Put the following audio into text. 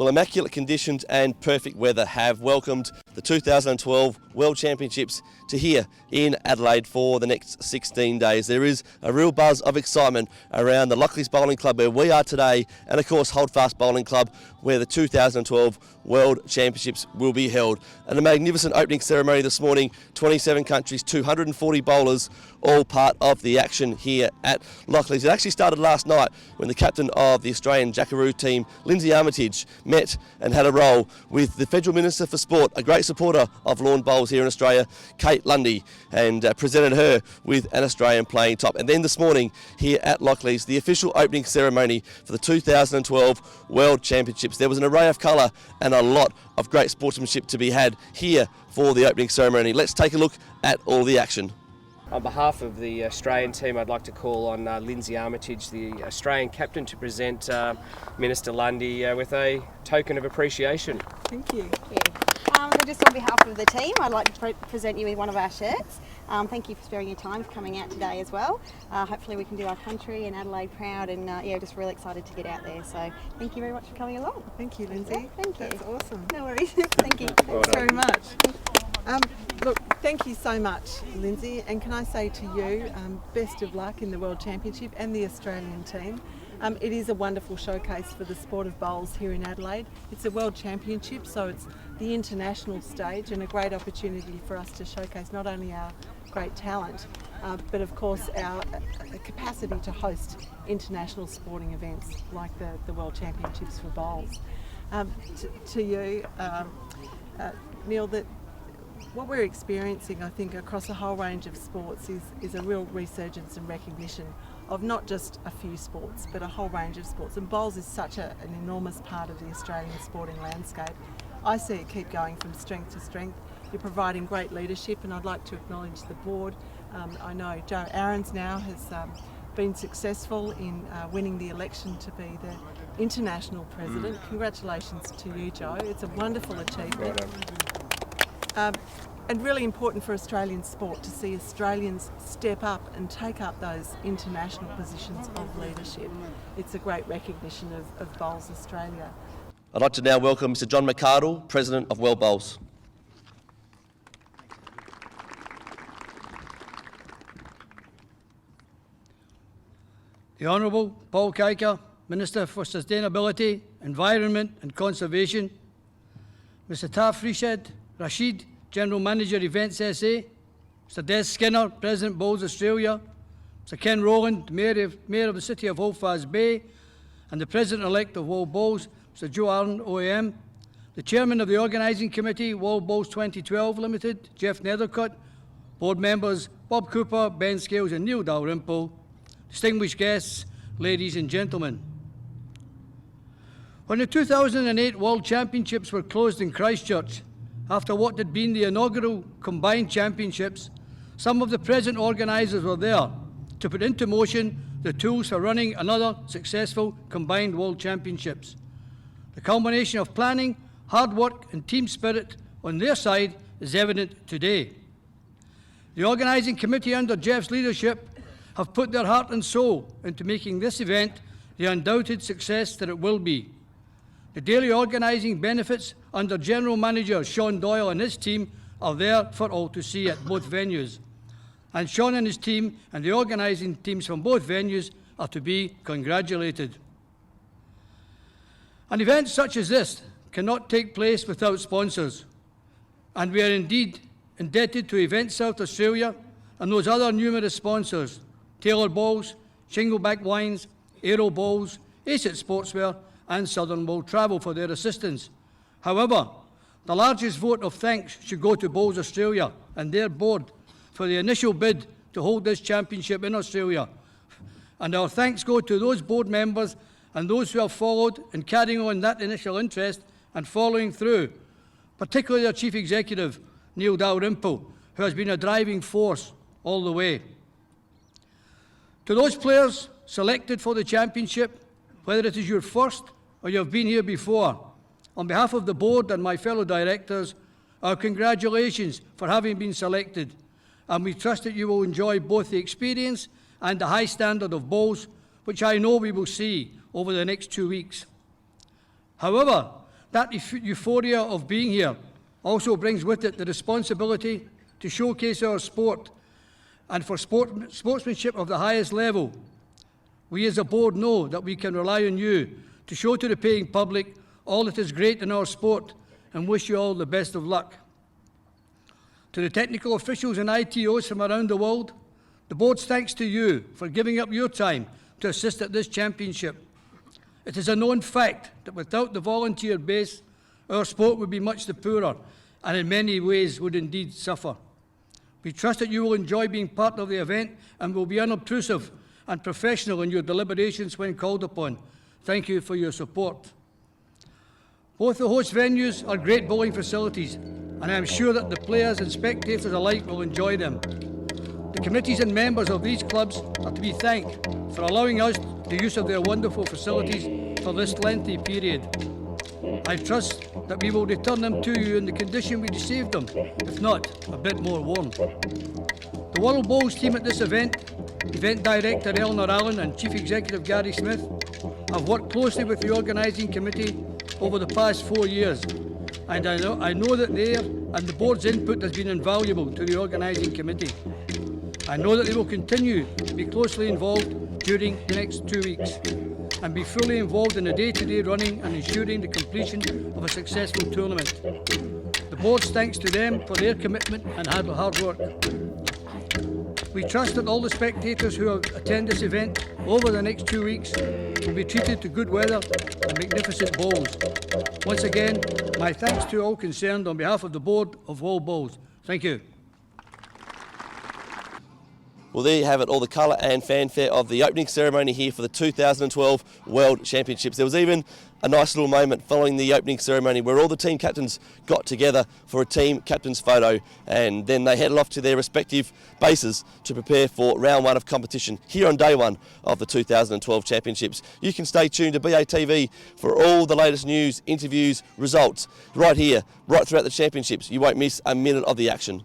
Well, immaculate conditions and perfect weather have welcomed the 2012 World Championships to here in Adelaide for the next 16 days. There is a real buzz of excitement around the Lockleys Bowling Club where we are today, and of course Holdfast Bowling Club where the 2012 World Championships will be held. And a magnificent opening ceremony this morning, 27 countries, 240 bowlers, all part of the action here at Lockleys. It actually started last night when the captain of the Australian Jackaroos team, Lynsey Armitage, met and had a roll with the Federal Minister for Sport, a great supporter of lawn bowls here in Australia, Kate Lundy, and presented her with an Australian playing top. And then this morning here at Lockleys, the official opening ceremony for the 2012 World Championships. There was an array of colour and a lot of great sportsmanship to be had here for the opening ceremony. Let's take a look at all the action. On behalf of the Australian team, I'd like to call on Lynsey Armitage, the Australian captain, to present Minister Lundy with a token of appreciation. Thank you. So just on behalf of the team, I'd like to present you with one of our shirts. Thank you for sparing your time for coming out today as well. Hopefully we can do our country and Adelaide proud, and just really excited to get out there. So thank you very much for coming along. Thank you, Lynsey. Yeah, thank you. That's awesome. No worries. Thank you. Thanks very much. Look, thank you so much, Lynsey, and can I say to you, best of luck in the World Championship and the Australian team. It is a wonderful showcase for the sport of bowls here in Adelaide. It's a World Championship, so it's the international stage and a great opportunity for us to showcase not only our great talent, but of course our capacity to host international sporting events like the World Championships for bowls. To you, Neil, that what we're experiencing, I think, across a whole range of sports is a real resurgence and recognition of not just a few sports, but a whole range of sports. And bowls is such an enormous part of the Australian sporting landscape. I see it keep going from strength to strength. You're providing great leadership, and I'd like to acknowledge the board. I know Joe Aarons now has been successful in winning the election to be the international president. Congratulations to you, Joe. It's a wonderful achievement. And really important for Australian sport to see Australians step up and take up those international positions of leadership. It's a great recognition of Bowls Australia. I'd like to now welcome Mr. John McArdle, President of World Bowls. The Honourable Paul Kiker, Minister for Sustainability, Environment and Conservation, Mr. Taff Rashid, General Manager Events SA, Mr. Des Skinner, President Bowls Australia, Mr. Ken Rowland, Mayor of the City of Holdfast Bay, and the President-elect of World Bowls, Mr. Joe Allen, OAM, the Chairman of the Organising Committee, World Bowls 2012 Limited, Jeff Nethercutt, Board Members Bob Cooper, Ben Scales and Neil Dalrymple, distinguished guests, ladies and gentlemen. When the 2008 World Championships were closed in Christchurch, after what had been the inaugural combined championships, some of the present organisers were there to put into motion the tools for running another successful combined World Championships. The culmination of planning, hard work and team spirit on their side is evident today. The organising committee under Jeff's leadership have put their heart and soul into making this event the undoubted success that it will be. The daily organising benefits under General Manager Sean Doyle and his team are there for all to see at both venues. And Sean and his team and the organising teams from both venues are to be congratulated. An event such as this cannot take place without sponsors, and we are indeed indebted to Events South Australia and those other numerous sponsors, Taylor Bowls, Shingleback Wines, Aero Bowls, ACET Sportswear and Southern World Travel for their assistance. However, the largest vote of thanks should go to Bowls Australia and their board for the initial bid to hold this championship in Australia. And our thanks go to those board members and those who have followed and carrying on that initial interest and following through, particularly our Chief Executive, Neil Dalrymple, who has been a driving force all the way. To those players selected for the championship, whether it is your first or you have been here before, on behalf of the board and my fellow directors, our congratulations for having been selected, and we trust that you will enjoy both the experience and the high standard of bowls, which I know we will see over the next 2 weeks. However, That euphoria of being here also brings with it the responsibility to showcase our sport and for sportsmanship of the highest level. We as a board know that we can rely on you to show to the paying public all that is great in our sport and wish you all the best of luck. To the technical officials and ITOs from around the world, the board's thanks to you for giving up your time to assist at this championship. It is a known fact that without the volunteer base, our sport would be much the poorer and in many ways would indeed suffer. We trust that you will enjoy being part of the event and will be unobtrusive and professional in your deliberations when called upon. Thank you for your support. Both the host venues are great bowling facilities, and I am sure that the players and spectators alike will enjoy them. The committees and members of these clubs are to be thanked for allowing us the use of their wonderful facilities for this lengthy period. I trust that we will return them to you in the condition we received them, if not a bit more warm. The World Bowls team at this event Director Eleanor Allen and Chief Executive Gary Smith, have worked closely with the organising committee over the past 4 years, and I know that their and the board's input has been invaluable to the organising committee. I know that they will continue to be closely involved during the next 2 weeks and be fully involved in the day-to-day running and ensuring the completion of a successful tournament. The board's thanks to them for their commitment and hard work. We trust that all the spectators who attend this event over the next 2 weeks will be treated to good weather and magnificent bowls. Once again, my thanks to all concerned on behalf of the Board of World Bowls. Thank you. Well, there you have it, all the colour and fanfare of the opening ceremony here for the 2012 World Championships. There was even a nice little moment following the opening ceremony where all the team captains got together for a team captain's photo, and then they headed off to their respective bases to prepare for round one of competition here on day one of the 2012 Championships. You can stay tuned to BATV for all the latest news, interviews, results, right here, right throughout the championships. You won't miss a minute of the action.